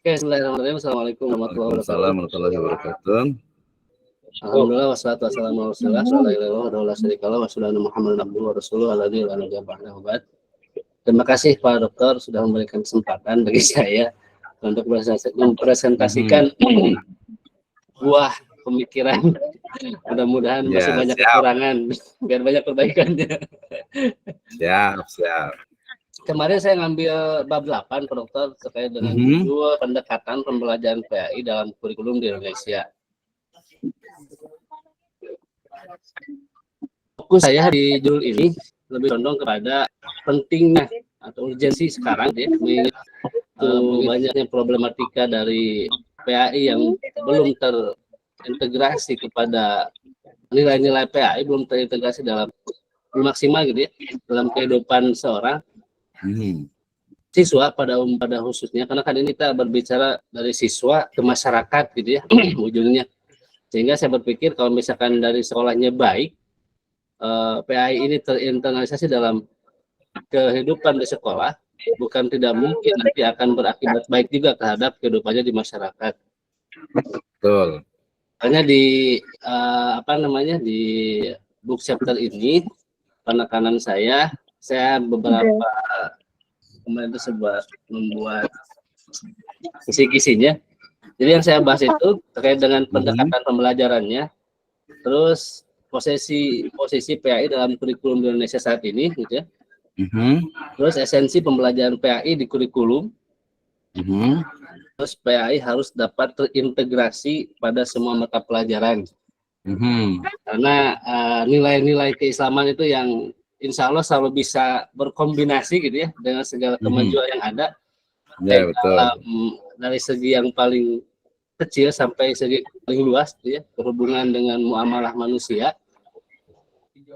Oke, bismillahirrahmanirrahim. Assalamualaikum warahmatullahi wabarakatuh. Waalaikumsalam warahmatullahi wabarakatuh. Alhamdulillah wassalatu wassalamu ala Rasulillah sallallahu alaihi wa sallam Muhammadan abduhu wa rasuluhu alladzi la nabiyya ba'dahu. Terima kasih Pak Dokter sudah memberikan kesempatan bagi saya untuk mempresentasikan buah pemikiran. Mudah-mudahan masih banyak kekurangan biar banyak perbaikannya. Siap. Kemarin saya ngambil bab 8 Pak Dokter terkait dengan judul pendekatan pembelajaran PAI dalam kurikulum di Indonesia. Fokus saya di judul ini lebih condong kepada pentingnya atau urgensi sekarang ya, banyaknya problematika dari PAI yang belum terintegrasi kepada nilai-nilai PAI, belum terintegrasi belum maksimal gitu ya dalam kehidupan seorang siswa pada khususnya, karena kan ini kita berbicara dari siswa ke masyarakat gitu ya ujungnya. Sehingga saya berpikir kalau misalkan dari sekolahnya baik, PAI ini terinternalisasi dalam kehidupan di sekolah, bukan tidak mungkin nanti akan berakibat baik juga terhadap kehidupannya di masyarakat. Betul. Hanya di di book chapter ini penekanan saya beberapa kemarin itu membuat kisi-kisinya. Jadi yang saya bahas itu terkait dengan pendekatan pembelajarannya, terus posisi PAI dalam kurikulum di Indonesia saat ini, gitu ya. Terus esensi pembelajaran PAI di kurikulum. Terus PAI harus dapat terintegrasi pada semua mata pelajaran. Karena nilai-nilai keislaman itu yang insya Allah selalu bisa berkombinasi gitu ya dengan segala kemajuan yang ada. Ya, betul. Dari segi yang paling kecil sampai segi paling luas gitu ya, berhubungan dengan muamalah manusia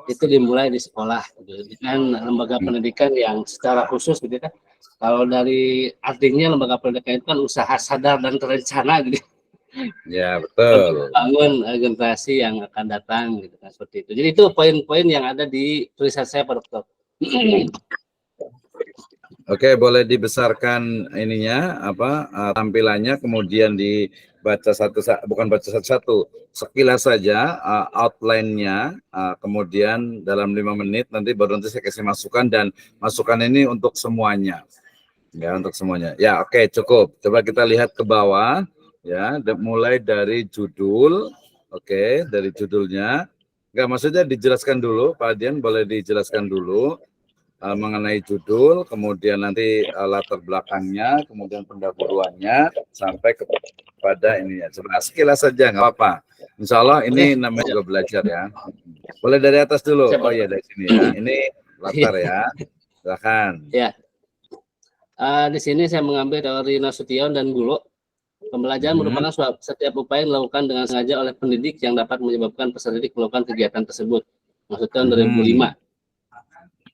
itu dimulai di sekolah gitu, dengan lembaga pendidikan yang secara khusus gitu kan. Kalau dari artinya lembaga pendidikan itu kan usaha sadar dan terencana gitu. Ya, betul. Bangun generasi yang akan datang gitu kan, seperti itu. Jadi itu poin-poin yang ada di tulisan saya Pak Dokter. Oke, boleh dibesarkan tampilannya, kemudian dibaca bukan baca satu-satu, sekilas saja outline-nya, kemudian dalam 5 menit nanti baru nanti saya kasih masukan, dan masukan ini untuk semuanya. Ya, untuk semuanya. Ya, oke, cukup. Coba kita lihat ke bawah. Ya, mulai dari judul. Oke, dari judulnya. Enggak, maksudnya dijelaskan dulu, Pak Adian, boleh dijelaskan dulu mengenai judul, kemudian nanti latar belakangnya, kemudian pendahuluannya, sampai kepada ininya. Coba sekilas saja, nggak apa-apa. Insya Allah ini namanya juga belajar ya. Boleh dari atas dulu. Oh iya, dari sini ya. Ini latar ya. Silakan. Ya. Di sini saya mengambil teori Nasution dan Gulo. Pembelajaran merupakan setiap upaya yang dilakukan dengan sengaja oleh pendidik yang dapat menyebabkan peserta didik melakukan kegiatan tersebut. Nasution 2005.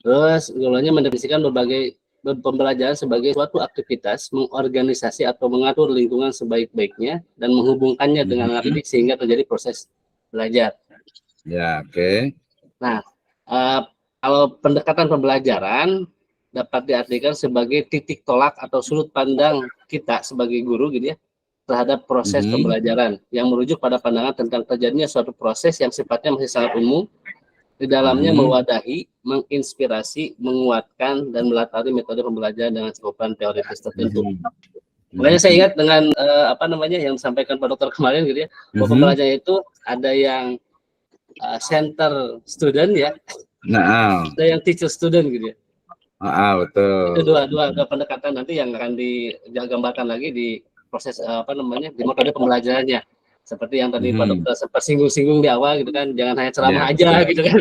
Terus Gulonya mendefinisikan berbagai pembelajaran sebagai suatu aktivitas mengorganisasi atau mengatur lingkungan sebaik-baiknya dan menghubungkannya dengan anak didik sehingga terjadi proses belajar. Ya, oke. Nah, kalau pendekatan pembelajaran dapat diartikan sebagai titik tolak atau sudut pandang kita sebagai guru gitu ya terhadap proses pembelajaran yang merujuk pada pandangan tentang terjadinya suatu proses yang sifatnya masih sangat umum, di dalamnya mewadahi, menginspirasi, menguatkan dan melatari metode pembelajaran dengan cakupan teoritis tertentu. Makanya saya ingat dengan yang disampaikan Pak Dokter kemarin gitu ya, bahwa pembelajaran itu ada yang center student ya, ada yang teacher student gitu ya. Betul. Itu dua pendekatan nanti yang akan digambarkan lagi di proses di metode pembelajarannya. Seperti yang tadi Pak Dokter sempat singgung-singgung di awal gitu kan, jangan hanya ceramah aja gitu kan.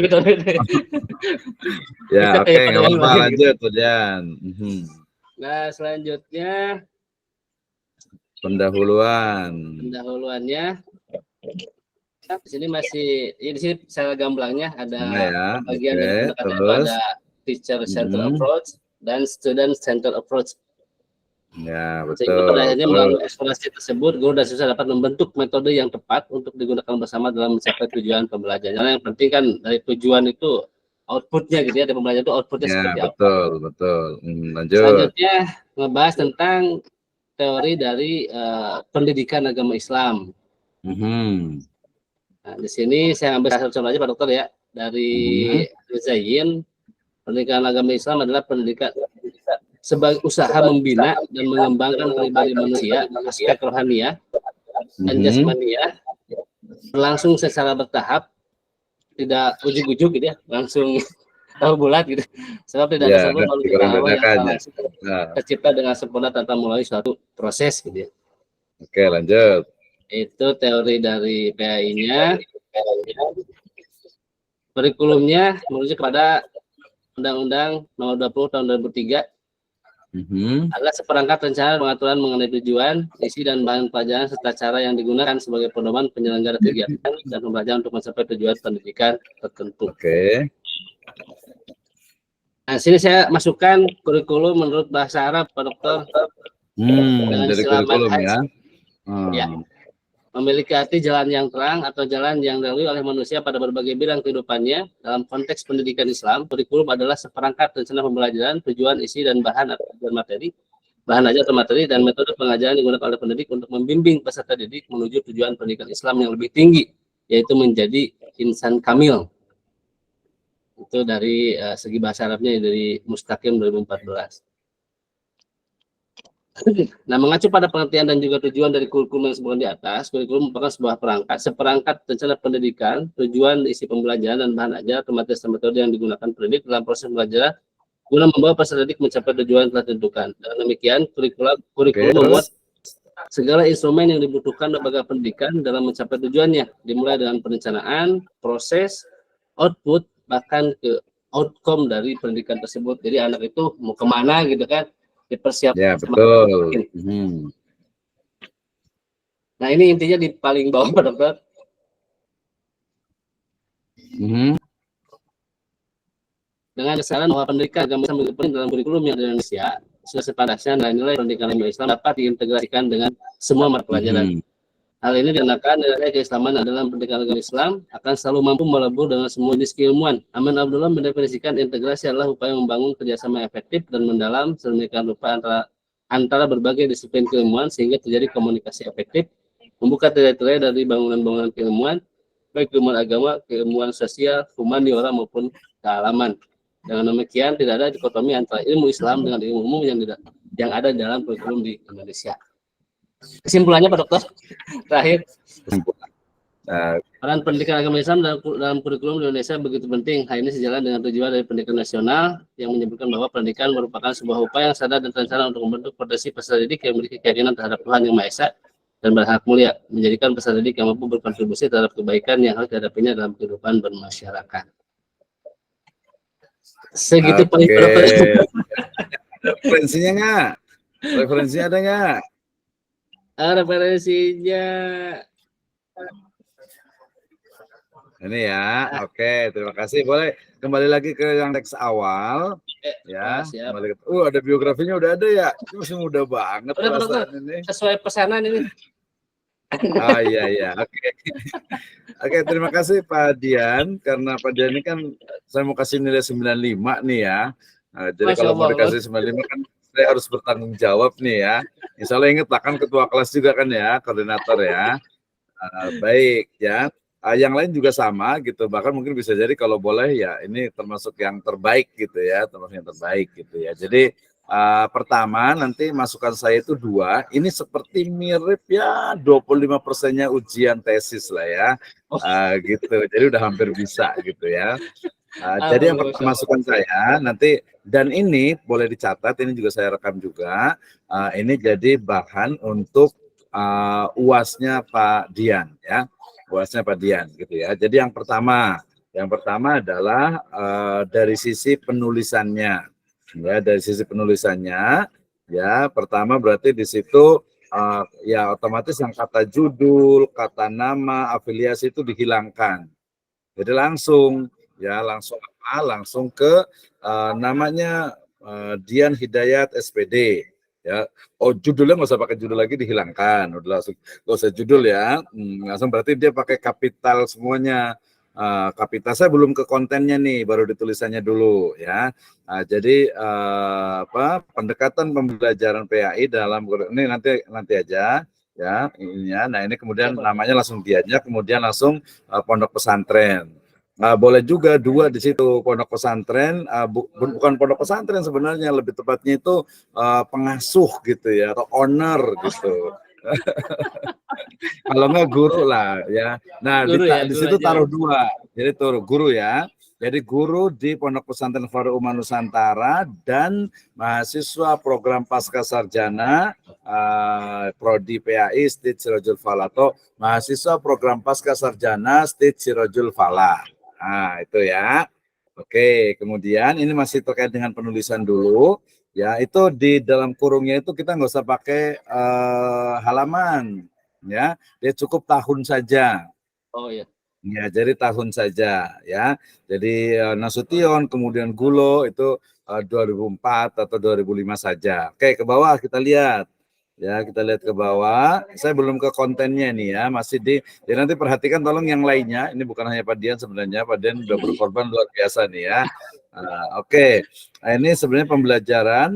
Ya, oke, nggak apa-apa, lanjut kemudian. Nah, selanjutnya pendahuluannya. Di sini di sini secara gamblangnya ada bagian dari pendekatan itu ada teacher center approach dan student center approach. Ya, betul. Sehingga pada akhirnya melalui eksplorasi tersebut, guru dan siswa dapat membentuk metode yang tepat untuk digunakan bersama dalam mencapai tujuan pembelajaran. Karena yang penting kan dari tujuan itu outputnya gitu ya, dari pembelajaran itu outputnya seperti apa. Betul. Lanjut. Selanjutnya ngebahas tentang teori dari pendidikan agama Islam. Nah, di sini saya ambil salah satu contoh aja Pak Dokter ya, dari Zain. Pendidikan agama Islam adalah pendidikan sebagai usaha membina dan mengembangkan pribadi manusia, aspek rohaniah dan jasmaniah, berlangsung secara bertahap, tidak ujuk-ujuk gitu ya, langsung tahu bulat gitu. Sebab tidak ada sebelum lalu kita Allah yang langsung tercipta dengan sempurna tanpa melalui suatu proses gitu ya. Oke, lanjut. Itu teori dari PAI-nya. Kurikulumnya merujuk kepada Undang-Undang Nomor 20 Tahun 2003 adalah seperangkat rencana pengaturan mengenai tujuan, isi dan bahan pelajaran serta cara yang digunakan sebagai pedoman penyelenggara kegiatan dan pembelajaran untuk mencapai tujuan pendidikan tertentu. Oke. Nah, sini saya masukkan kurikulum menurut bahasa Arab, Pak Dokter. Dengan Dari istilah kurikulum manhaj. ya. Ya. Memiliki arti jalan yang terang atau jalan yang dilalui oleh manusia pada berbagai bidang kehidupannya. Dalam konteks pendidikan Islam, kurikulum adalah seperangkat rencana pembelajaran, tujuan, isi, dan bahan dan materi, bahan ajar atau materi, dan metode pengajaran digunakan oleh pendidik untuk membimbing peserta didik menuju tujuan pendidikan Islam yang lebih tinggi, yaitu menjadi insan kamil. Itu dari segi bahasa Arabnya dari Mustaqim 2014. Nah, mengacu pada pengertian dan juga tujuan dari kurikulum yang sebelum di atas, kurikulum merupakan sebuah seperangkat rencana pendidikan, tujuan, isi pembelajaran, dan bahan ajar, materi dan metode yang digunakan pendidik dalam proses belajar, guna membawa peserta didik mencapai tujuan yang telah ditentukan. Dengan demikian, kurikulum membuat segala instrumen yang dibutuhkan lembaga pendidikan dalam mencapai tujuannya, dimulai dengan perencanaan, proses, output, bahkan ke outcome dari pendidikan tersebut. Jadi anak itu mau kemana gitu kan, dipersiapkan. Ya, betul. Nah, ini intinya di paling bawah, Pak Dokter. Dengan kesalahan bahwa pendidikan agama Islam penting dalam kurikulum yang ada di Indonesia, sudah sepantasnya nilai pendidikan agama Islam dapat diintegrasikan dengan semua mata pelajaran. Hal ini dikarenakan nilai keislaman adalah pendidikan agama Islam akan selalu mampu melebur dengan semua jenis keilmuan. Aman Abdullah mendefinisikan integrasi adalah upaya membangun kerjasama efektif dan mendalam sedemikian rupa antara berbagai disiplin keilmuan sehingga terjadi komunikasi efektif, membuka tirai-tirai dari bangunan-bangunan keilmuan, baik keilmuan agama, keilmuan sosial, humaniora maupun kealaman. Dengan demikian tidak ada dikotomi antara ilmu Islam dengan ilmu umum yang ada dalam kurikulum di Indonesia. Kesimpulannya, Pak Dokter, terakhir, peran pendidikan agama Islam dalam kurikulum di Indonesia begitu penting. Hal ini sejalan dengan tujuan dari pendidikan nasional yang menyebutkan bahwa pendidikan merupakan sebuah upaya yang sadar dan terencana untuk membentuk potensi peserta didik yang memiliki keyakinan terhadap Tuhan Yang Maha Esa dan berhak mulia, menjadikan peserta didik yang mampu berkontribusi terhadap kebaikan yang harus dihadapinya dalam kehidupan bermasyarakat. Segitu paling referensinya nggak? Referensinya ada nggak? Referensinya ini ya. Oke, terima kasih. Boleh kembali lagi ke yang teks awal ya. Kembali ke, ada biografinya udah ada ya. Ini masih muda banget perasaan ini. Sesuai pesanan ini. Iya. Oke, terima kasih Pak Dian, karena Pak Dian ini kan saya mau kasih nilai 95 nih ya. Jadi kalau mau dikasih 95 kan saya harus bertanggung jawab nih ya. Insya Allah ingat lah kan ketua kelas juga kan ya, koordinator ya. Baik ya. Yang lain juga sama gitu, bahkan mungkin bisa jadi kalau boleh ya ini termasuk yang terbaik gitu ya, termasuk yang terbaik gitu ya. Jadi pertama nanti masukan saya itu 2, ini seperti mirip ya 25%-nya ujian tesis lah ya, gitu. Jadi udah hampir bisa gitu ya. Jadi yang pertama masukan saya nanti, dan ini boleh dicatat, ini juga saya rekam juga, ini jadi bahan untuk UAS-nya Pak Dian ya, UAS-nya Pak Dian gitu ya. Jadi yang pertama adalah dari sisi penulisannya. Ya, dari sisi penulisannya, ya pertama berarti di situ ya otomatis yang kata judul, kata nama, afiliasi itu dihilangkan. Jadi langsung ke namanya Dian Hidayat SPD. Ya, judulnya nggak usah pakai judul lagi, dihilangkan. Udah langsung nggak usah judul ya, langsung berarti dia pakai kapital semuanya. Kapita saya belum ke kontennya nih, baru ditulisannya dulu ya. Jadi pendekatan pembelajaran PAI dalam ini nanti aja ya ininya. Nah ini kemudian namanya langsung diajak, kemudian langsung pondok pesantren. Boleh juga dua di situ, pondok pesantren, bukan pondok pesantren sebenarnya, lebih tepatnya itu pengasuh gitu ya, atau owner gitu. Kalau enggak guru lah ya. Nah Guru ya, di guru situ aja. taruh dua, jadi tuh guru ya. Jadi guru di Pondok Pesantren Farul Umar Nusantara dan mahasiswa program pasca sarjana Prodi PAI Stit Sirojul Falah, atau mahasiswa program pasca sarjana Stit Sirojul Falah. Nah, itu ya. Oke, kemudian ini masih terkait dengan penulisan dulu. Ya, itu di dalam kurungnya itu kita nggak usah pakai halaman. Ya, dia cukup tahun saja. Oh iya. Ya, jadi tahun saja ya. Jadi Nasution kemudian Gulo itu 2004 atau 2005 saja. Oke, ke bawah kita lihat. Ya, kita lihat ke bawah. Saya belum ke kontennya nih ya, masih di. Jadi nanti perhatikan tolong yang lainnya. Ini bukan hanya Pak Dian sebenarnya, Pak Dian udah berkorban luar biasa nih ya. Oke. Nah, ini sebenarnya pembelajaran.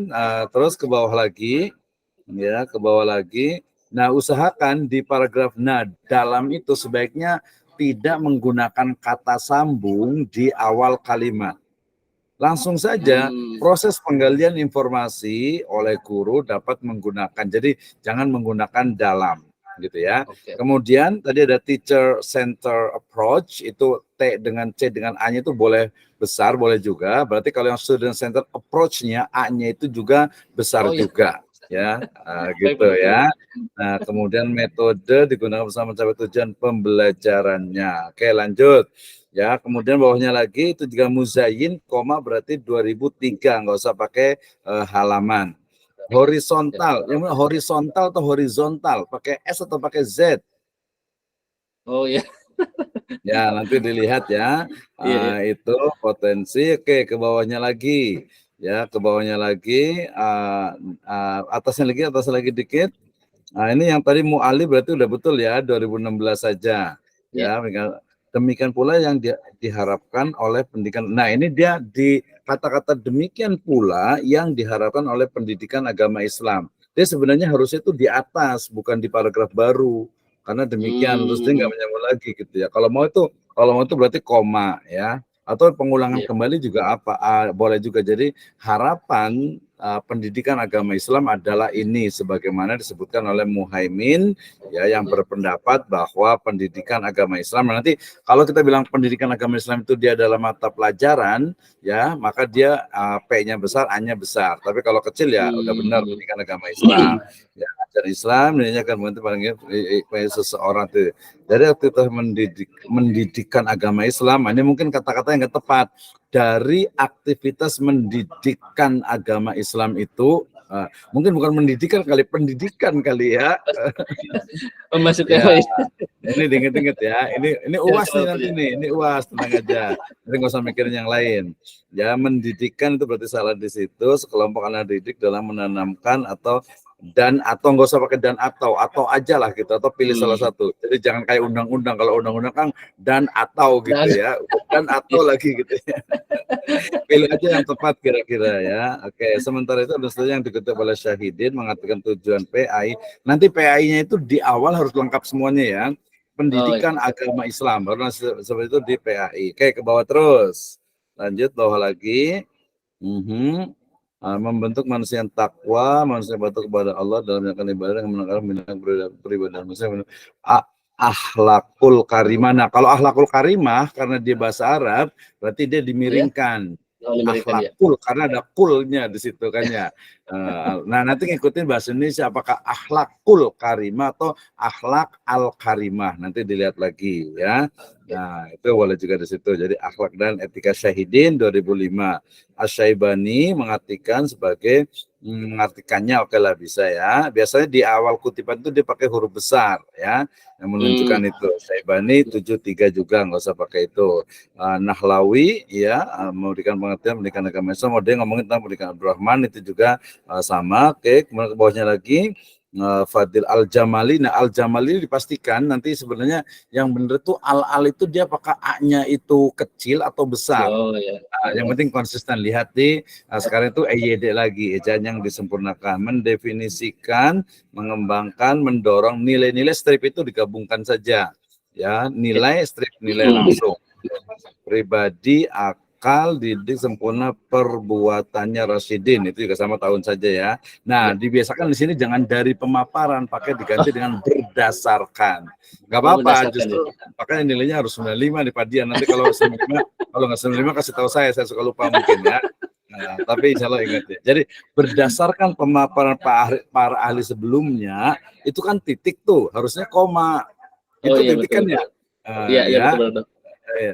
Terus ke bawah lagi, ya, ke bawah lagi. Nah, usahakan di paragraf dalam itu sebaiknya tidak menggunakan kata sambung di awal kalimat. Langsung saja proses penggalian informasi oleh guru dapat menggunakan. Jadi jangan menggunakan dalam gitu ya. Okay. Kemudian tadi ada teacher center approach, itu T dengan C dengan A-nya itu boleh besar, boleh juga. Berarti kalau yang student center approach-nya A-nya itu juga besar juga ya. Gitu ya. Nah, kemudian metode digunakan bersama mencapai tujuan pembelajarannya. Oke, lanjut. Ya, kemudian bawahnya lagi itu juga muzayyin, koma berarti 2003, nggak usah pakai halaman. Horizontal, yang mana horizontal atau horizontal, pakai S atau pakai Z? Oh iya. Ya, nanti dilihat ya. Itu potensi. Oke, ke bawahnya lagi. Ya, ke bawahnya lagi, atasnya lagi dikit. Nah, ini yang tadi Mu'ali berarti udah betul ya, 2016 saja. Ya, demikian pula yang diharapkan oleh pendidikan. Nah, ini dia di kata-kata demikian pula yang diharapkan oleh pendidikan agama Islam. Dia sebenarnya harusnya itu di atas, bukan di paragraf baru. Karena demikian, terus dia nggak menyambung lagi gitu ya. Kalau mau itu berarti koma ya. Atau pengulangan kembali juga boleh juga. Jadi harapan pendidikan agama Islam adalah ini, sebagaimana disebutkan oleh Muhaimin ya, yang berpendapat bahwa pendidikan agama Islam, nanti kalau kita bilang pendidikan agama Islam itu dia adalah mata pelajaran ya, maka dia P-nya besar, A-nya besar. Tapi kalau kecil ya udah benar pendidikan agama Islam. Ya, ajaran Islam ini akan membantu seseorang itu. Jadi waktu kita mendidikan agama Islam, ini mungkin kata-kata yang nggak tepat. Dari aktivitas mendidikan agama Islam itu, mungkin bukan mendidikan kali, pendidikan kali ya. Memasukkan Ini diinget-inget ya. Ini UAS nih nanti nih. Ini UAS, tenang aja. Nanti nggak usah mikirin yang lain. Ya, mendidikan itu berarti salah di situ. Sekelompok anak didik dalam menanamkan atau nggak usah pakai dan atau aja lah gitu, atau pilih salah satu. Jadi jangan kayak undang-undang. Kalau undang-undang kan dan atau gitu ya, dan atau lagi gitu ya. Pilih aja yang tepat kira-kira ya. Oke, sementara itu ada yang dikutip oleh Syahidin mengatakan tujuan PAI. Nanti PAI-nya itu di awal harus lengkap semuanya ya. Pendidikan agama Islam, baru seperti itu di PAI. Oke, ke bawah terus. Lanjut bawah lagi. Membentuk manusia yang takwa, manusia yang patuh kepada Allah dalam menjalankan ibadah, yang menegakkan beribadah manusia. Akhlakul karimah. Nah, kalau akhlakul karimah karena dia bahasa Arab, berarti dia dimiringkan. Akhlakul karena ada kulnya di situ kan ya. Nah, nanti ngikutin bahasa Indonesia, apakah akhlakul karimah atau akhlak al karimah, nanti dilihat lagi ya. Nah, itu boleh juga di situ. Jadi akhlak dan etika Syahidin 2005. Asy-Syaibani mengartikannya oke lah bisa ya. Biasanya di awal kutipan itu dia pakai huruf besar ya, yang menunjukkan itu. Syaibani 73 juga, nggak usah pakai itu. Nahlawi ya, memberikan pengertian pendidikan agama Islam. Dia ngomongin tentang pendidikan Abdurrahman itu juga sama. Oke, kemudian ke bawahnya lagi. Fadil Al-Jamali. Nah, Al-Jamali dipastikan nanti sebenarnya yang benar tuh al itu dia apakah A-nya itu kecil atau besar. Oh ya. Nah, yang penting konsisten. Lihat di sekarang itu EYD lagi, ejaan yang disempurnakan, mendefinisikan, mengembangkan, mendorong nilai-nilai strip itu digabungkan saja. Ya, nilai strip nilai langsung. Pribadi, akal, didik, sempurna, perbuatannya Rasyidin, itu juga sama tahun saja ya. Nah, dibiasakan di sini jangan dari pemaparan, pakai diganti dengan berdasarkan. Gak apa-apa, justru makanya nilainya harus 95 di Padian. Nanti kalau 95, kalau nggak 95 kasih tahu saya suka lupa mungkin ya. Nah, tapi insya Allah ingat ya. Jadi berdasarkan pemaparan para ahli sebelumnya, itu kan titik tuh, harusnya koma. Itu iya, titik kan ya. Iya, Ya. betul.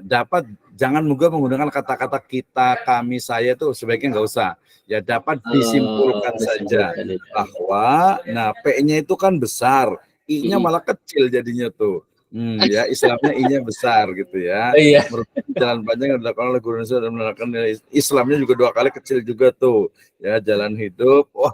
Dapat, jangan juga menggunakan kata-kata kita, kami, saya itu sebaiknya nggak usah. Ya dapat disimpulkan saja bahwa, nah P-nya itu kan besar, I-nya malah kecil jadinya tuh. Ya Islamnya I-nya besar gitu ya. Iya. Merupakan jalan panjang yang dilakukan oleh guru Indonesia dan menerapkan Islamnya juga 2 kali kecil juga tuh. Ya jalan hidup. Wah,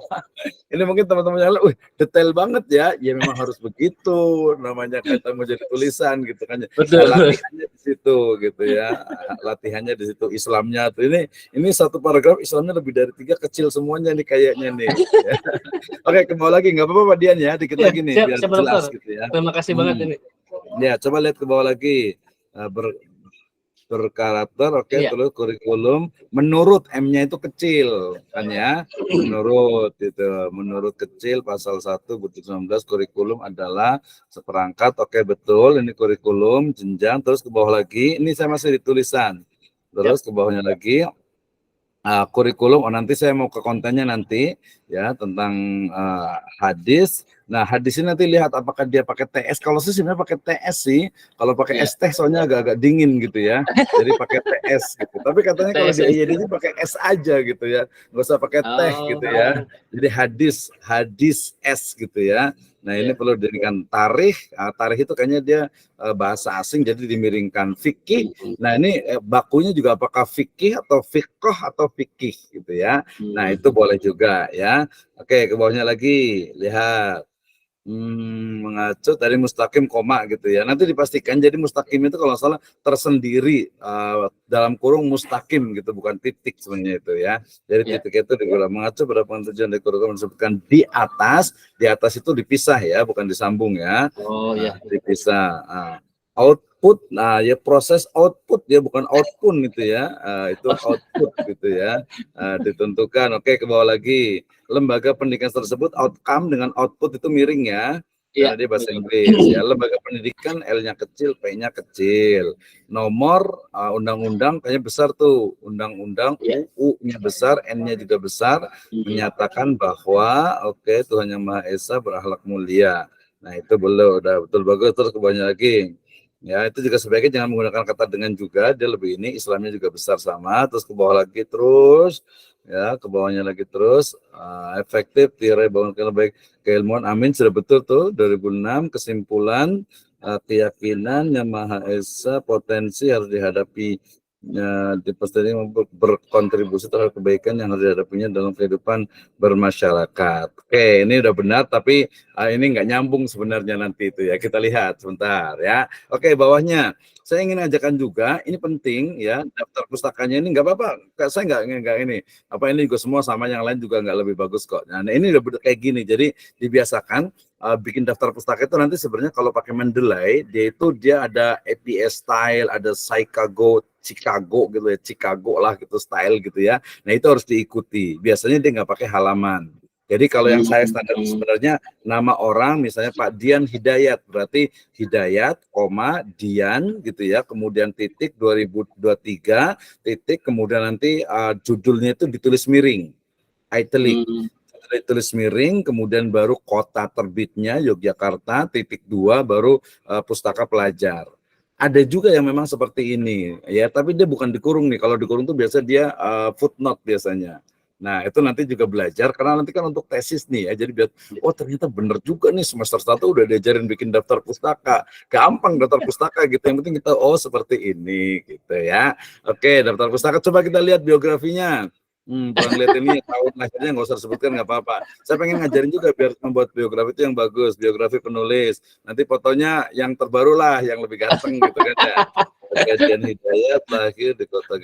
ini mungkin teman-teman yang lain, detail banget ya. Ya memang harus begitu. Namanya kata mau jadi tulisan gitu kan. Betul. Nah, latihannya di situ gitu ya. Latihannya di situ Islamnya tuh. Ini satu paragraf Islamnya lebih dari 3 kecil semuanya nih kayaknya nih. Ya. Oke, ke bawah lagi nggak apa-apa Pak Dian ya, dikit lagi nih biar jelas gitu ya. Terima kasih banget ini. Ya, coba lihat ke bawah lagi. Berkarakter, oke. Terus kurikulum menurut M-nya itu kecil kan ya, menurut kecil pasal 1 butir 19 kurikulum adalah seperangkat, oke betul, ini kurikulum jenjang. Terus ke bawah lagi, ini saya masih di tulisan, terus ke bawahnya lagi kurikulum. Nanti saya mau ke kontennya nanti ya tentang hadis. Nah, hadis ini nanti lihat apakah dia pakai TS. Kalau sih sebenarnya pakai TS sih. Kalau pakai ST soalnya agak-agak dingin gitu ya. Jadi pakai TS gitu. Tapi katanya kalau di IYD-nya pakai S aja gitu ya. Nggak usah pakai teh gitu ya. Jadi hadis S gitu ya. Nah, ini perlu diberikan tarikh. Tarikh itu kayaknya dia bahasa asing jadi dimiringkan. Fikih. Nah, ini bakunya juga apakah fikih atau fiqh atau fikih gitu ya. Nah, itu boleh juga ya. Oke, ke bawahnya lagi. Lihat. Mengacu dari mustaqim koma gitu ya. Nanti dipastikan jadi mustaqim itu kalau salah tersendiri dalam kurung mustaqim gitu, bukan titik sebenarnya itu ya. Jadi titik itu digunakan mengacu pada tujuan dari kurikulum disebutkan di atas itu dipisah ya, bukan disambung ya. Oh ya. Dipisah. Output, nah ya proses output ya, bukan output itu ya. Itu output gitu ya. Ditentukan. Oke, ke bawah lagi. Lembaga pendidikan tersebut outcome dengan output itu miring ya. Karena dia bahasa Inggris ya. Lembaga pendidikan L-nya kecil, P-nya kecil. Nomor undang-undang kayaknya besar tuh. Undang-undang U-nya besar, N-nya juga besar, menyatakan bahwa Tuhan Yang Maha Esa berakhlak mulia. Nah, itu belum udah betul bagus. Terus ke bawahnya lagi. Ya, itu juga sebaiknya jangan menggunakan kata dengan juga, dia lebih ini Islamnya juga besar sama. Terus ke bawah lagi terus ya, ke bawahnya lagi terus efektif tirai bangun baik keilmuan, amin, sudah betul tuh 2006. Kesimpulan keyakinan Yang Maha Esa potensi harus dihadapi di pertandingan berkontribusi terhadap kebaikan yang harus dihadapinya dalam kehidupan bermasyarakat. Oke, ini udah benar, tapi ini nggak nyambung sebenarnya nanti itu ya. Kita lihat sebentar ya. Oke, bawahnya saya ingin ajakan juga, ini penting ya, daftar pustakanya ini nggak apa-apa. Saya nggak ini. Apa ini juga semua sama yang lain juga nggak lebih bagus kok. Nah, ini udah kayak gini. Jadi dibiasakan bikin daftar pustaka itu nanti sebenarnya kalau pakai Mendeley, dia ada APS style, ada Chicago gitu ya, Chicago lah gitu style gitu ya. Nah, itu harus diikuti. Biasanya dia nggak pakai halaman. Jadi kalau yang saya standar sebenarnya nama orang misalnya Pak Dian Hidayat, berarti Hidayat, Dian gitu ya, kemudian titik 2023, titik, kemudian nanti judulnya itu ditulis miring, italic. Ditulis miring, kemudian baru kota terbitnya Yogyakarta, titik 2, baru pustaka pelajar. Ada juga yang memang seperti ini ya, tapi dia bukan dikurung nih. Kalau dikurung tuh biasa dia footnote biasanya. Nah, itu nanti juga belajar karena nanti kan untuk tesis nih ya. Jadi biar ternyata bener juga nih semester 1 udah diajarin bikin daftar pustaka. Gampang daftar pustaka gitu. Yang penting kita seperti ini gitu ya. Oke, daftar pustaka coba kita lihat biografinya. Kurang lihat ini tahun lahirnya nggak usah disebutkan, nggak apa-apa. Saya pengen ngajarin juga biar membuat biografi itu yang bagus, biografi penulis. Nanti fotonya yang terbaru lah, yang lebih ganteng gitu kan ya. Bagian Hidayat lahir di kota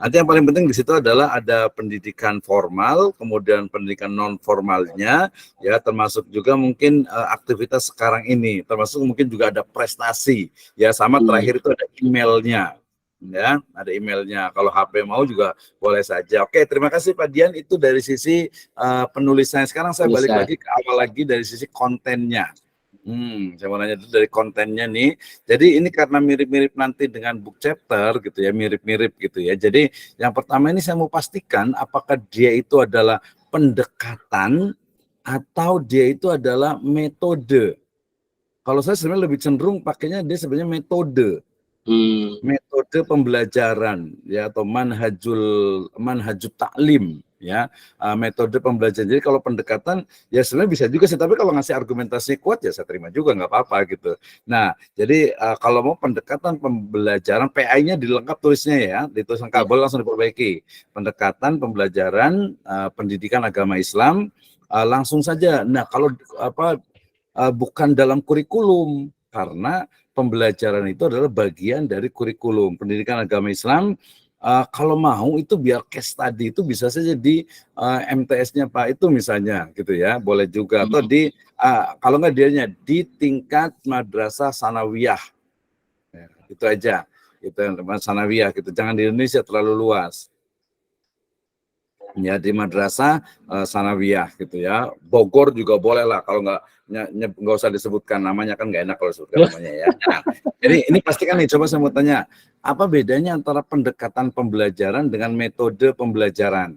Nanti yang paling penting di situ adalah ada pendidikan formal, kemudian pendidikan non formalnya, ya termasuk juga mungkin aktivitas sekarang ini, termasuk mungkin juga ada prestasi, ya sama terakhir itu ada emailnya. Ya, ada emailnya. Kalau HP mau juga boleh saja. Oke, terima kasih Pak Dian. Itu dari sisi penulisannya. Sekarang saya balik lagi ke awal lagi dari sisi kontennya. Saya mau nanya dulu dari kontennya nih. Jadi ini karena mirip-mirip nanti dengan book chapter gitu ya, mirip-mirip gitu ya. Jadi yang pertama ini saya mau pastikan apakah dia itu adalah pendekatan atau dia itu adalah metode. Kalau saya sebenarnya lebih cenderung pakainya dia sebenarnya metode. Metode pembelajaran ya atau manhajut taklim ya, metode pembelajaran. Jadi kalau pendekatan ya sebenarnya bisa juga sih, tapi kalau ngasih argumentasi kuat ya saya terima juga, nggak apa-apa gitu. Nah jadi kalau mau pendekatan pembelajaran, PI-nya dilengkap tulisnya ya, ditulis lengkap, boleh langsung diperbaiki. Pendekatan pembelajaran pendidikan agama Islam, langsung saja. Nah kalau bukan dalam kurikulum, karena pembelajaran itu adalah bagian dari kurikulum pendidikan agama Islam. Kalau mau itu biar case study itu bisa saja di MTS-nya Pak itu misalnya gitu ya, boleh juga, atau di kalau nggak dianya di tingkat madrasah sanawiyah, ya, itu aja, itu sanawiyah gitu, jangan di Indonesia terlalu luas. Ya di madrasah sanawiyah gitu ya, Bogor juga boleh lah, kalau nggak usah disebutkan namanya, kan nggak enak kalau disebutkan namanya ya. Nah, jadi ini pastikan nih, coba saya mau tanya, apa bedanya antara pendekatan pembelajaran dengan metode pembelajaran?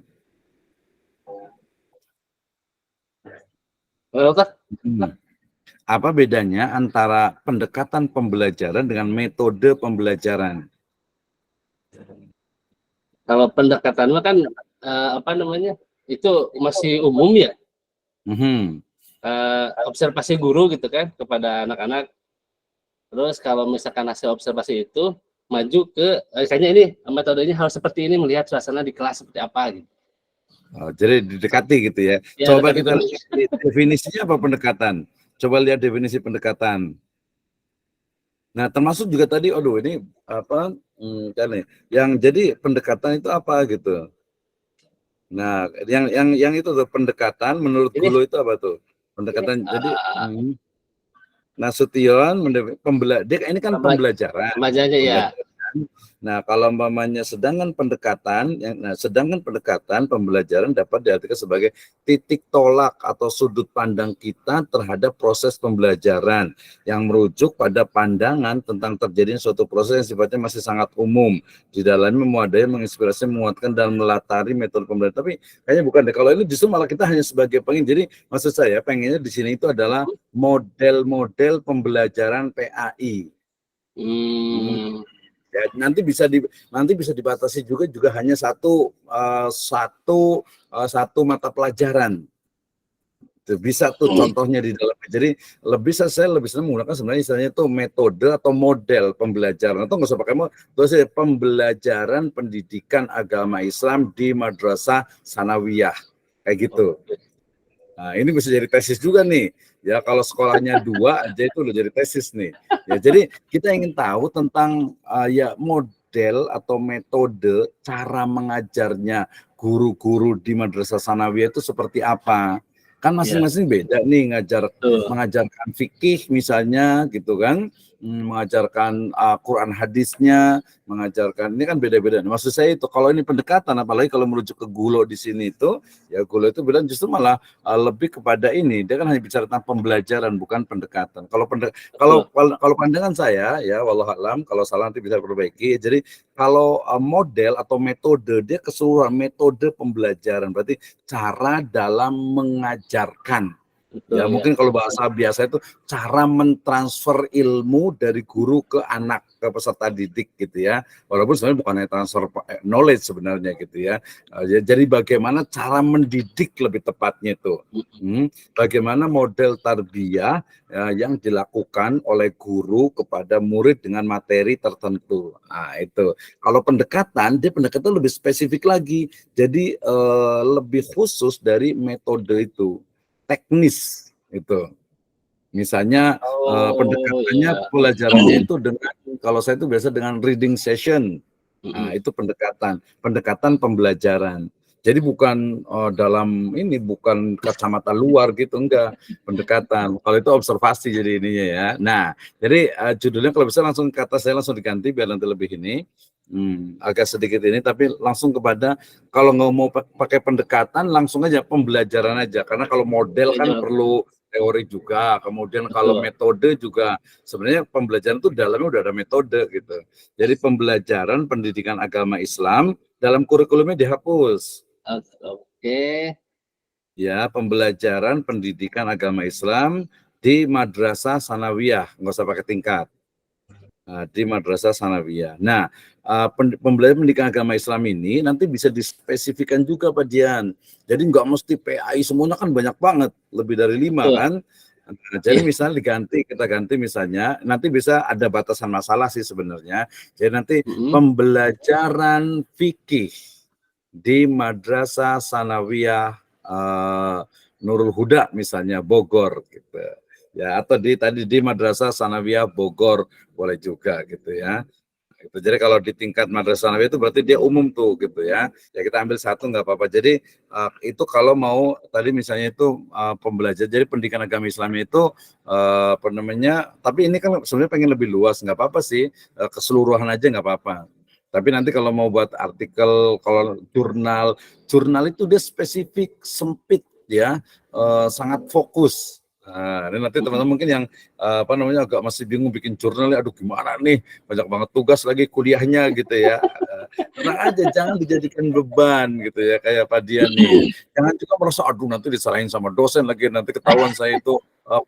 Apa bedanya antara pendekatan pembelajaran dengan metode pembelajaran? Kalau pendekatan kan apa namanya, itu masih umum ya, observasi guru gitu kan kepada anak-anak. Terus kalau misalkan hasil observasi itu maju ke kayaknya ini metodenya harus seperti ini, melihat suasana di kelas seperti apa gitu. Jadi didekati gitu ya. Coba kita lihat definisinya apa pendekatan. Coba lihat definisi pendekatan. Nah, termasuk juga tadi, ini apa? Kan yang jadi pendekatan itu apa gitu. Nah, yang itu tuh pendekatan menurut Gulo itu apa tuh? Pendekatan jadi Nasution dia ini kan pembelajaran. Ya. Nah, kalau umpamanya sedangkan pendekatan pembelajaran dapat diartikan sebagai titik tolak atau sudut pandang kita terhadap proses pembelajaran yang merujuk pada pandangan tentang terjadinya suatu proses yang sifatnya masih sangat umum, di dalamnya memuadai, menginspirasi, menguatkan dan melatari metode pembelajaran. Tapi kayaknya bukan deh. Kalau ini justru malah kita hanya sebagai pengen. Jadi maksud saya pengennya di sini itu adalah model-model pembelajaran PAI. Ya, nanti bisa dibatasi juga hanya satu mata pelajaran. Itu bisa tuh contohnya di dalamnya. Jadi saya lebih senang menggunakan sebenarnya istilahnya itu metode atau model pembelajaran, atau nggak usah pakai terus pembelajaran pendidikan agama Islam di madrasah sanawiyah kayak gitu. Nah, ini bisa jadi tesis juga nih. Ya, kalau sekolahnya 2 aja itu udah jadi tesis nih. Ya, jadi kita ingin tahu tentang ya model atau metode cara mengajarnya guru-guru di madrasah sanawiyah itu seperti apa. Kan masing-masing beda nih mengajarkan fikih misalnya gitu kan, mengajarkan Quran hadisnya, mengajarkan ini kan beda-beda. Maksud saya itu kalau ini pendekatan, apalagi kalau merujuk ke Gulo di sini itu, ya Gulo itu bilang justru malah lebih kepada ini, dia kan hanya bicara tentang pembelajaran bukan pendekatan. Kalau pandangan saya ya wallahualam, kalau salah nanti bisa perbaiki. Jadi kalau model atau metode, dia keseluruhan metode pembelajaran, berarti cara dalam mengajarkan. Betul, Ya, ya. mungkin kalau bahasa biasa itu cara mentransfer ilmu dari guru ke anak, ke peserta didik gitu ya. Walaupun sebenarnya bukan hanya transfer knowledge sebenarnya gitu ya. Jadi bagaimana cara mendidik lebih tepatnya itu. Bagaimana model tarbiyah ya, yang dilakukan oleh guru kepada murid dengan materi tertentu. Nah, itu. Kalau pendekatan, dia pendekatan lebih spesifik lagi. Jadi lebih khusus dari metode itu. Teknis itu. Misalnya Oh, pendekatannya ya. pelajarannya itu dengan kalau saya itu biasa dengan reading session. Nah, Mm-mm. itu pendekatan pembelajaran. Jadi bukan bukan kacamata luar gitu, enggak, pendekatan. Kalau itu observasi jadi ininya ya. Nah, jadi judulnya kalau bisa langsung kata saya langsung diganti biar nanti lebih ini. Agak sedikit ini tapi langsung kepada kalau nggak mau pakai pendekatan langsung aja pembelajaran aja karena kalau model kan Belajar. perlu teori juga, kemudian kalau Betul. metode juga sebenarnya pembelajaran itu dalamnya udah ada metode gitu. Jadi pembelajaran pendidikan agama Islam dalam kurikulumnya dihapus. Oke. Ya, pembelajaran pendidikan agama Islam di madrasah sanawiyah, nggak usah pakai tingkat. Nah, di madrasah sanawiyah. Nah, pembelajaran pendidikan agama Islam ini nanti bisa dispesifikan juga Pak Dian. Jadi nggak mesti PAI semuanya kan banyak banget, lebih dari 5 Betul. kan. Nah, jadi Iya. misalnya kita ganti misalnya, nanti bisa ada batasan masalah sih sebenarnya. Jadi nanti Mm-mm. pembelajaran fikih di Madrasah Sanawiyah Nurul Huda misalnya Bogor gitu. Ya, atau tadi di Madrasah Sanawiyah Bogor boleh juga gitu ya. Gitu. Jadi kalau di tingkat madrasah sanawiyah itu berarti dia umum tuh gitu ya. Ya kita ambil satu nggak apa-apa. Jadi itu kalau mau tadi misalnya itu pembelajaran. Jadi pendidikan agama Islam itu apa namanya? Tapi ini kan sebenarnya pengen lebih luas, nggak apa-apa sih. Keseluruhan aja nggak apa-apa. Tapi nanti kalau mau buat artikel, kalau jurnal itu dia spesifik, sempit ya, sangat fokus. Nah, ini nanti Mm-mm. teman-teman mungkin yang agak masih bingung bikin jurnal, aduh gimana nih, banyak banget tugas lagi kuliahnya gitu ya. Tenang aja, jangan dijadikan beban gitu ya, kayak Pak Dian nih. Jangan juga merasa, aduh nanti disalahin sama dosen lagi, nanti ketahuan saya itu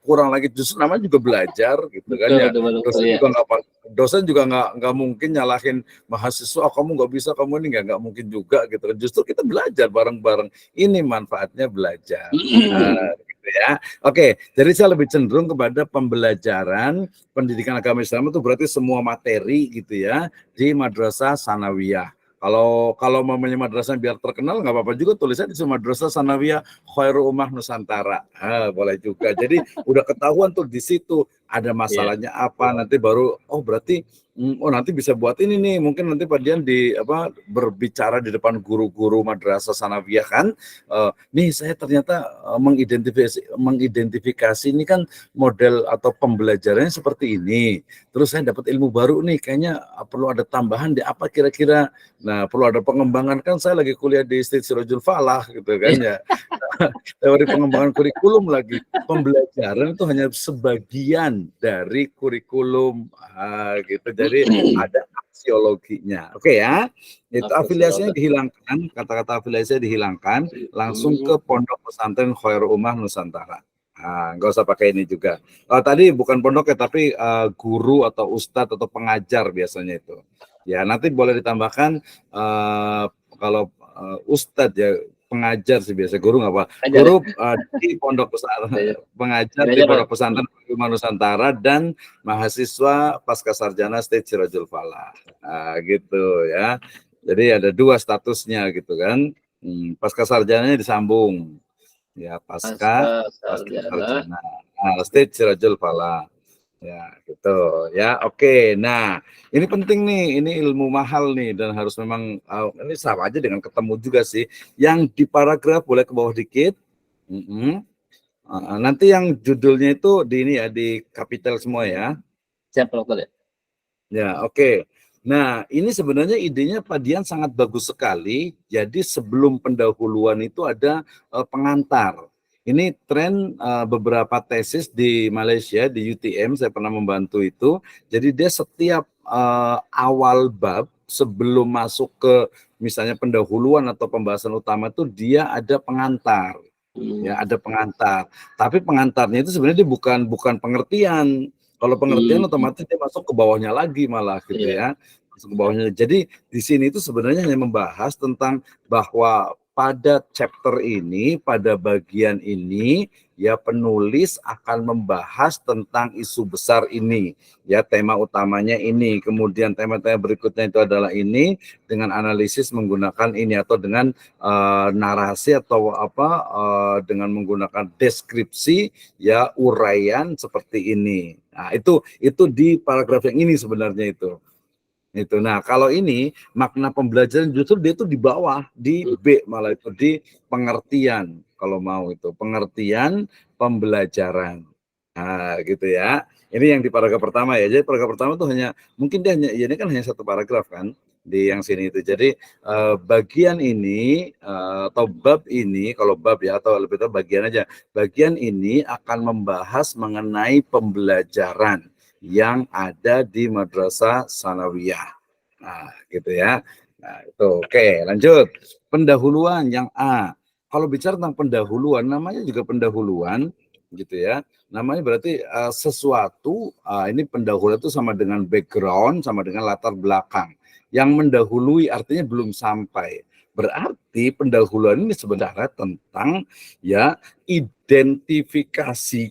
kurang lagi. Justru namanya juga belajar gitu kan Betul, ya. betul, betul, betul, Dosen ya. juga nggak mungkin nyalahin mahasiswa, kamu nggak bisa, kamu ini nggak mungkin juga gitu kan. Justru kita belajar bareng-bareng. Ini manfaatnya belajar. Gitu ya. Oke, jadi saya lebih cenderung kepada pembelajaran pendidikan agama Islam itu berarti semua materi gitu ya di madrasah sanawiyah. Kalau mamanya madrasah biar terkenal nggak apa-apa juga tulisnya di madrasah sanawiyah Khairul Ummah Nusantara. Boleh juga. Jadi udah ketahuan tuh di situ ada Iya. masalahnya apa nanti baru berarti nanti bisa buat ini nih mungkin nanti Pak Dian berbicara di depan guru-guru madrasah sanawiyah kan nih saya ternyata mengidentifikasi ini kan model atau pembelajarannya seperti ini. Terus saya dapat ilmu baru nih, kayaknya perlu ada tambahan di apa kira-kira. Nah, perlu ada pengembangan kan saya lagi kuliah di Institut Sirajul Falah gitu kan Iya. ya. Teori pengembangan kurikulum lagi. Pembelajaran itu hanya sebagian dari kurikulum gitu. Jadi ada aksiologinya. Oke ya. Itu Oke, afiliasinya dihilangkan, kata-kata afiliasinya dihilangkan, langsung ke Pondok Pesantren Khairul Ummah Nusantara. Nggak usah pakai ini juga. Tadi bukan pondok ya, tapi guru atau ustadz atau pengajar biasanya itu. Ya nanti boleh ditambahkan kalau ustadz ya pengajar sih biasa guru nggak apa. ajar ya. Guru di Pondok Pesantren, Belajar, pengajar di belajar, Pak. Pondok Pesantren Khairul Ummah Nusantara dan mahasiswa pasca sarjana State Sirajul Falah. Gitu ya. Jadi ada dua statusnya gitu kan. Pasca sarjananya disambung. Ya, Pasca pasca sarjana. sarjana. State Sirajul Falah. Ya, gitu. Ya, oke. Nah, ini penting nih. Ini ilmu mahal nih dan harus memang ini sama aja dengan ketemu juga sih. Yang di paragraf boleh ke bawah dikit. Nanti yang judulnya itu di ini ya di kapital semua ya. Siap, dokter ya. Ya, oke. Nah, ini sebenarnya idenya Pak Dian sangat bagus sekali. Jadi sebelum pendahuluan itu ada pengantar. Ini tren beberapa tesis di Malaysia, di UTM, saya pernah membantu itu. Jadi dia setiap awal bab sebelum masuk ke misalnya pendahuluan atau pembahasan utama itu dia ada pengantar. Ya, ada pengantar. Tapi pengantarnya itu sebenarnya dia bukan pengertian. Kalau pengertian otomatis dia masuk ke bawahnya lagi malah gitu Iya. ya. Masuk ke bawahnya. Jadi di sini itu sebenarnya hanya membahas tentang bahwa pada chapter ini, pada bagian ini, ya penulis akan membahas tentang isu besar ini. Ya, tema utamanya ini. Kemudian tema-tema berikutnya itu adalah ini dengan analisis menggunakan ini atau dengan narasi atau dengan menggunakan deskripsi ya uraian seperti ini. Nah, itu di paragraf yang ini sebenarnya itu. Nah, kalau ini makna pembelajaran justru dia itu di bawah, di B malah itu di pengertian kalau mau itu, pengertian pembelajaran. Nah, gitu ya. Ini yang di paragraf pertama ya. Jadi paragraf pertama itu hanya mungkin dia hanya ya ini kan hanya satu paragraf kan di yang sini itu. Jadi bagian ini atau bab ini kalau bab ya atau lebih tahu bagian aja. Bagian ini akan membahas mengenai pembelajaran yang ada di madrasah sanawiyah. Nah, gitu ya. Nah, itu oke, lanjut. Pendahuluan yang A. Kalau bicara tentang pendahuluan, namanya juga pendahuluan, gitu ya. Namanya berarti sesuatu, ini pendahuluan itu sama dengan background, sama dengan latar belakang. Yang mendahului artinya belum sampai. Berarti pendahuluan ini sebenarnya tentang ya identifikasi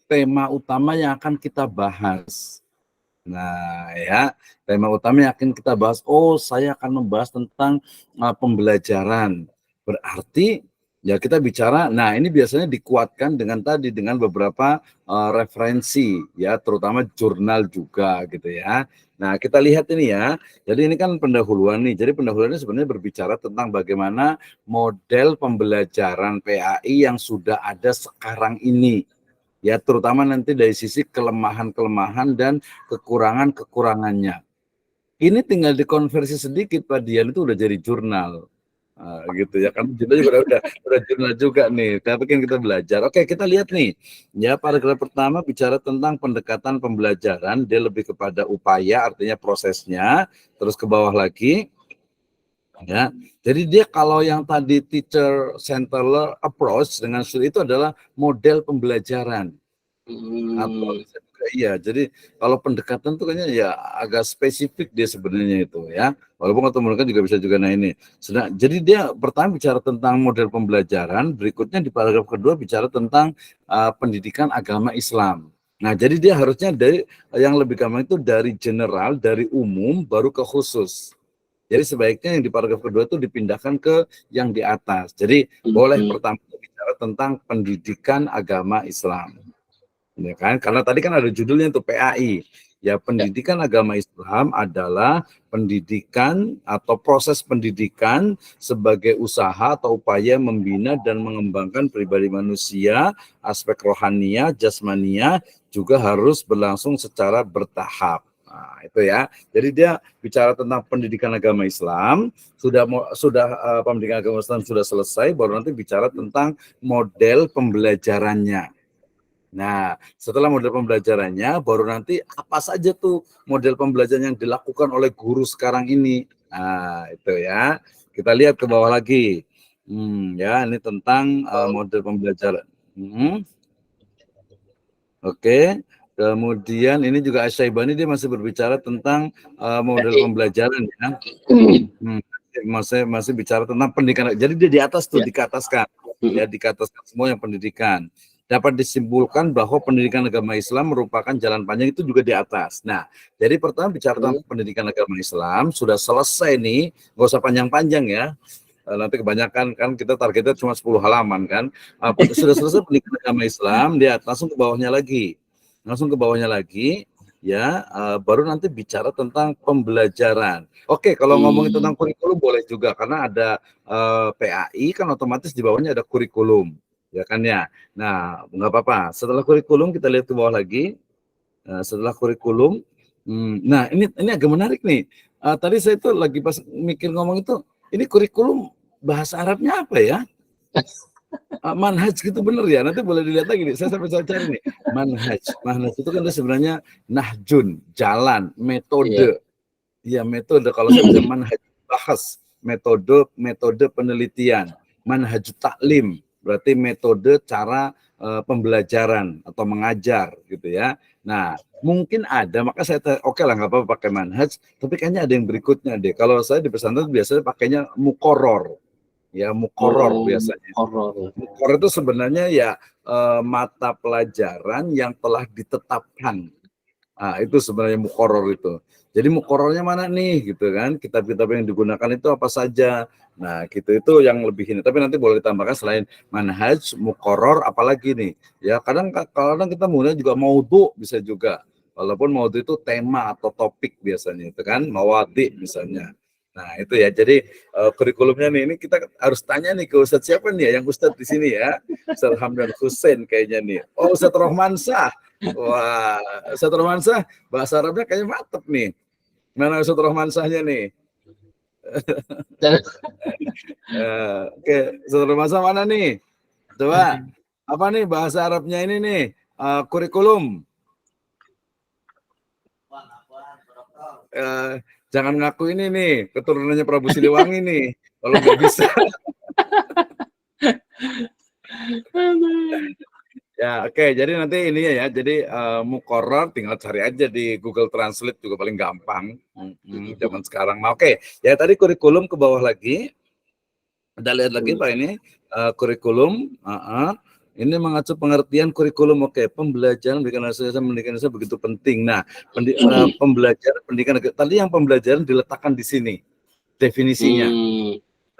tema utama yang akan kita bahas. Nah, ya, tema utama yang akan kita bahas. Oh, saya akan membahas tentang pembelajaran. Berarti ya kita bicara. Nah, ini biasanya dikuatkan dengan beberapa referensi, ya, terutama jurnal juga, gitu ya. Nah, kita lihat ini ya. Jadi ini kan pendahuluan nih. Jadi pendahuluan ini sebenarnya berbicara tentang bagaimana model pembelajaran PAI yang sudah ada sekarang ini. Ya, terutama nanti dari sisi kelemahan-kelemahan dan kekurangan-kekurangannya. Ini tinggal dikonversi sedikit, Pak Dian, itu udah jadi jurnal. Gitu ya, kan kita juga udah jurnal juga nih, tapi kan kita belajar. Oke, kita lihat nih. Ya, paragraf pertama bicara tentang pendekatan pembelajaran, dia lebih kepada upaya, artinya prosesnya, terus ke bawah lagi. Ya, jadi dia kalau yang tadi teacher centered approach dengan studi itu adalah model pembelajaran. Atau bisa juga iya. Jadi kalau pendekatan tuh kayaknya ya agak spesifik dia sebenarnya itu ya. Walaupun atau mereka juga bisa juga nah ini. Jadi dia pertama bicara tentang model pembelajaran, berikutnya di paragraf kedua bicara tentang pendidikan agama Islam. Nah, jadi dia harusnya dari yang lebih gampang itu dari general, dari umum baru ke khusus. Jadi sebaiknya yang di paragraf kedua itu dipindahkan ke yang di atas. Jadi boleh pertama bicara tentang pendidikan agama Islam. Ya kan? Karena tadi kan ada judulnya itu PAI. Ya, pendidikan agama Islam adalah pendidikan atau proses pendidikan sebagai usaha atau upaya membina dan mengembangkan pribadi manusia, aspek rohania, jasmania juga harus berlangsung secara bertahap. Nah, itu ya. Jadi dia bicara tentang pendidikan agama Islam, pendidikan agama Islam sudah selesai, baru nanti bicara tentang model pembelajarannya. Nah, setelah model pembelajarannya, baru nanti apa saja tuh model pembelajaran yang dilakukan oleh guru sekarang ini. Nah, itu ya. Kita lihat ke bawah lagi. Ya, ini tentang model pembelajaran. Oke. Kemudian ini juga Asyaibani dia masih berbicara tentang model pembelajaran ya. Masih bicara tentang pendidikan. Jadi dia di atas tuh dikataskan. Ya, dikataskan semua yang pendidikan. Dapat disimpulkan bahwa pendidikan agama Islam merupakan jalan panjang itu juga di atas. Nah, jadi pertama bicara tentang pendidikan agama Islam sudah selesai nih, nggak usah panjang-panjang ya. Nanti kebanyakan kan kita targetnya cuma 10 halaman kan. Sudah selesai pendidikan agama Islam, dia langsung ke bawahnya lagi. Ya, baru nanti bicara tentang pembelajaran. Oke, kalau ngomongin tentang kurikulum boleh juga karena ada PAI kan otomatis di bawahnya ada kurikulum. Ya kan ya. Nah, nggak apa-apa. Setelah kurikulum kita lihat ke bawah lagi. Setelah kurikulum, nah ini agak menarik nih. Tadi saya tuh lagi pas mikir ngomong itu, ini kurikulum bahasa Arabnya apa ya? Manhaj gitu bener ya. Nanti boleh dilihat lagi nih. Saya sampai cari nih. Manhaj itu kan sebenarnya nahjun, jalan, metode. Iya, metode. Kalau saya bisa manhaj bahas, metode penelitian. manhaj taklim, berarti metode cara pembelajaran atau mengajar gitu ya. Nah, mungkin ada, maka saya oke lah nggak apa-apa pakai manhaj, tapi kayaknya ada yang berikutnya deh. Kalau saya di pesantren biasanya pakainya mukoror, ya mukoror Oh, biasanya. horor. Mukoror itu sebenarnya ya mata pelajaran yang telah ditetapkan. Nah, itu sebenarnya mukoror itu. Jadi mukorornya mana nih gitu kan? Kitab-kitab yang digunakan itu apa saja? Nah, gitu itu yang lebih ini. Tapi nanti boleh ditambahkan selain manhaj, mukoror, apalagi nih? Ya kadang kita menggunakan juga maudhu bisa juga. Walaupun maudhu itu tema atau topik biasanya itu kan, mawadi misalnya. Nah, itu ya. Jadi kurikulumnya nih ini kita harus tanya nih ke Ustadz siapa nih ya yang Ustadz di sini ya? Ustadz Hamdan Hussein kayaknya nih. Oh, Ustadz Rohmansah. Wah, Ustadz Rohmansah bahasa Arabnya kayaknya mantep nih. Mana Ustadz Rohmansahnya nih? Oke, Ustadz Rohmansah mana nih? Coba, apa nih bahasa Arabnya ini nih? Kurikulum. Jangan ngaku ini nih, keturunannya Prabu Siliwangi nih. Kalau nggak bisa. Ya, oke. Jadi nanti ini ya. Jadi mukoror tinggal cari aja di Google Translate juga paling gampang. Zaman sekarang. Nah, oke. Ya tadi kurikulum ke bawah lagi. Kita lihat lagi Pak ini kurikulum. Ini mengacu pengertian kurikulum. Oke, pembelajaran pendidikan Indonesia begitu penting. Nah, pembelajaran pendidikan tadi yang pembelajaran diletakkan di sini definisinya.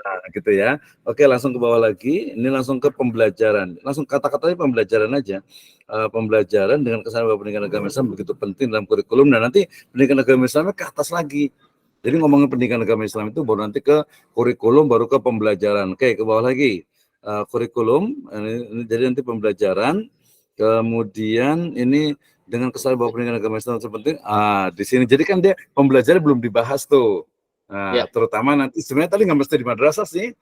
Nah, gitu ya. Oke, langsung ke bawah lagi. Ini langsung ke pembelajaran. Langsung kata-katanya pembelajaran aja. Pembelajaran dengan kesan bahwa pendidikan agama Islam begitu penting dalam kurikulum. Dan nanti pendidikan agama Islamnya ke atas lagi. Jadi ngomongin pendidikan agama Islam itu baru nanti ke kurikulum, baru ke pembelajaran. Oke, ke bawah lagi. Kurikulum, ini jadi nanti pembelajaran. Kemudian ini dengan kesan bahwa pendidikan agama Islam penting. Di sini. Jadi kan dia pembelajaran belum dibahas tuh. Nah, terutama nanti sebenarnya tadi nggak mesti di madrasah sih,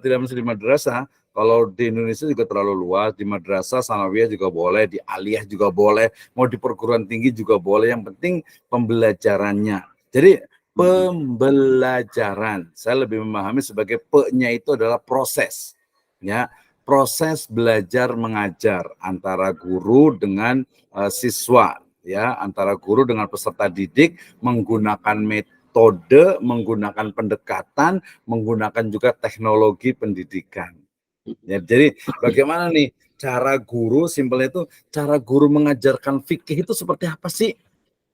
tidak mesti di madrasah. Kalau di Indonesia juga terlalu luas, di madrasah, sanawiyah juga boleh, di aliyah juga boleh, mau di perguruan tinggi juga boleh. Yang penting pembelajarannya. Jadi pembelajaran, saya lebih memahami sebagai pe-nya itu adalah proses, ya proses belajar mengajar antara guru dengan siswa, ya antara guru dengan peserta didik menggunakan metode, menggunakan pendekatan, menggunakan juga teknologi pendidikan. Ya, jadi bagaimana nih cara guru, simpelnya itu cara guru mengajarkan fikih itu seperti apa sih?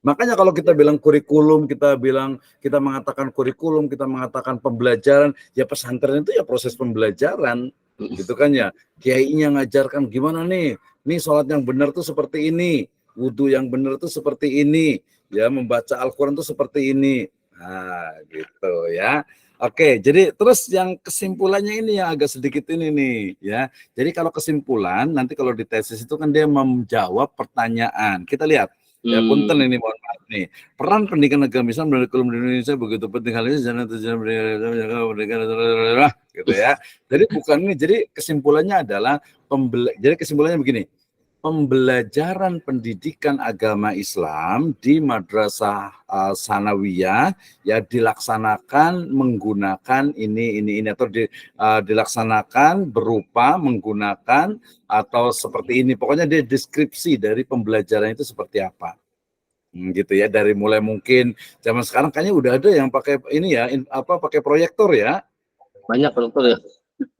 Makanya kalau kita bilang kurikulum, kita mengatakan kurikulum, kita mengatakan pembelajaran, ya pesantren itu ya proses pembelajaran, gitu kan ya. Kiainya ngajarkan gimana nih sholat yang benar tuh seperti ini, wudhu yang benar tuh seperti ini, ya membaca Al-Quran tuh seperti ini. Nah, gitu ya. Oke, jadi terus yang kesimpulannya ini yang agak sedikit ini nih, ya. Jadi kalau kesimpulan, nanti kalau di tesis itu kan dia menjawab pertanyaan. Kita lihat, ya punten ini mohon maaf nih. Peran pendidikan agama Islam dalam kurikulum di Indonesia begitu penting hal ini jangan pendidikan gitu ya. Jadi bukan ini, jadi kesimpulannya adalah jadi kesimpulannya begini. Pembelajaran pendidikan agama Islam di madrasah sanawiyah ya dilaksanakan menggunakan ini atau dilaksanakan berupa menggunakan atau seperti ini. Pokoknya dia deskripsi dari pembelajaran itu seperti apa. Gitu ya, dari mulai mungkin zaman sekarang kayaknya udah ada yang pakai ini ya, pakai proyektor ya. Banyak proyektor ya.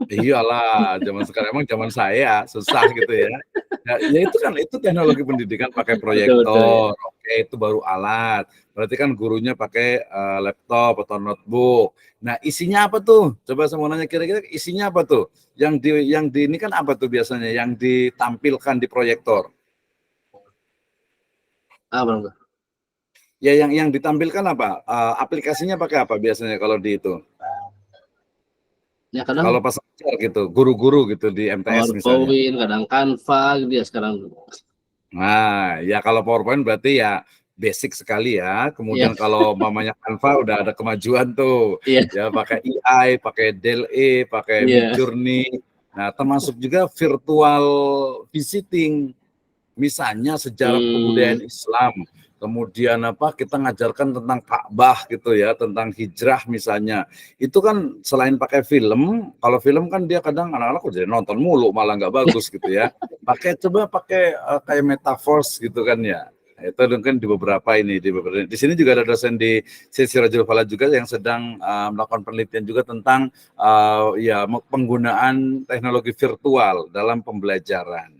Iyalah, zaman sekarang emang zaman saya susah gitu ya. Ya itu kan itu teknologi pendidikan pakai proyektor. Betul, oke, itu baru alat. Berarti kan gurunya pakai laptop atau notebook. Nah, isinya apa tuh? Coba saya mau nanya kira-kira isinya apa tuh? Yang di ini kan apa tuh biasanya yang ditampilkan di proyektor? Bang. Ya yang ditampilkan apa? Aplikasinya pakai apa biasanya kalau di itu? Ya kadang kalau pas ngajar gitu, guru-guru gitu di MTS misalnya. PowerPoint, kadang Canva gitu ya sekarang. Nah, ya kalau PowerPoint berarti ya basic sekali ya. Kemudian kalau mamanya Canva udah ada kemajuan tuh. Ya pakai AI, pakai DALL-E, pakai Midjourney. Nah, termasuk juga virtual visiting. Misalnya sejarah kebudayaan Islam. kemudian apa kita ngajarkan tentang Ka'bah gitu ya, tentang hijrah misalnya. Itu kan selain pakai film, kalau film kan dia kadang anak-anak jadi nonton mulu malah nggak bagus gitu ya. Coba pakai kayak metaverse gitu kan ya. Itu mungkin di beberapa di sini juga ada dosen di Sirajul Falah juga yang sedang melakukan penelitian juga tentang ya penggunaan teknologi virtual dalam pembelajaran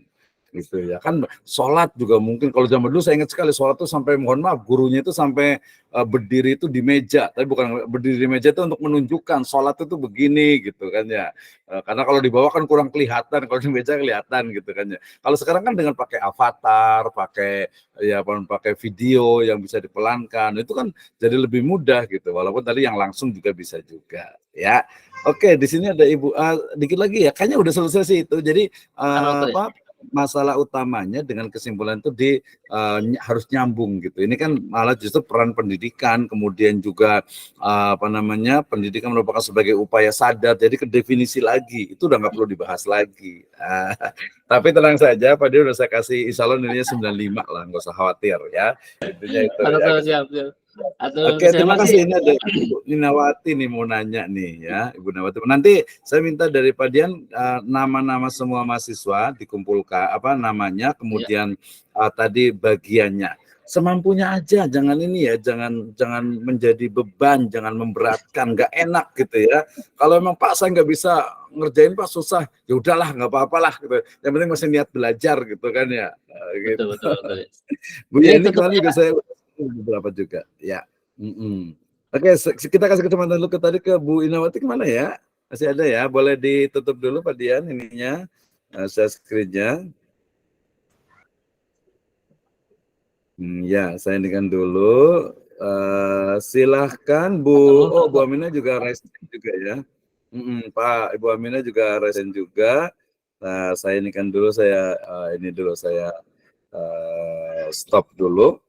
gitu ya. Kan sholat juga mungkin kalau zaman dulu saya ingat sekali sholat tuh sampai mohon maaf gurunya itu sampai berdiri itu di meja, tapi bukan berdiri di meja itu untuk menunjukkan sholat itu begini gitu kan ya. Karena kalau di bawah kan kurang kelihatan, kalau di meja kelihatan gitu kan ya. Kalau sekarang kan dengan pakai avatar, pakai video yang bisa dipelankan, itu kan jadi lebih mudah gitu. Walaupun tadi yang langsung juga bisa juga ya. Oke, di sini ada Ibu dikit lagi ya. Kayaknya udah selesai sih itu. Jadi masalah utamanya dengan kesimpulan itu harus nyambung gitu. Ini kan malah justru peran pendidikan, kemudian juga pendidikan merupakan sebagai upaya sadar. Jadi ke definisi lagi itu udah nggak perlu dibahas lagi. Tapi tenang saja, Pak Dio udah saya kasih insya Allah nilainya 95 lah, nggak usah khawatir ya. Intinya itu. Siap. Oke, terima kasih. Ini ada Ibu Ninawati nih mau nanya nih ya, Ibu Ninawati. Nanti saya minta dari Pak Dian nama-nama semua mahasiswa dikumpulkan namanya, kemudian tadi bagiannya. Semampunya aja, jangan ini ya, jangan menjadi beban, jangan memberatkan, nggak enak gitu ya. Kalau emang Pak saya nggak bisa ngerjain Pak susah, ya udahlah nggak apa-apalah gitu. Yang penting masih niat belajar gitu kan ya. Gitu. Betul. Bu Yeni kemarin juga saya beberapa juga ya. Oke, kita kasih kesempatan dulu ke Bu Inawati kemana ya? Masih ada ya? Boleh ditutup dulu Pak Dian ininya, share screen-nya. Ya, saya indikan dulu. Silahkan Bu. Bu Aminah juga raise juga ya. Pak Ibu Aminah juga raise juga. Nah, saya indikan dulu, saya stop dulu.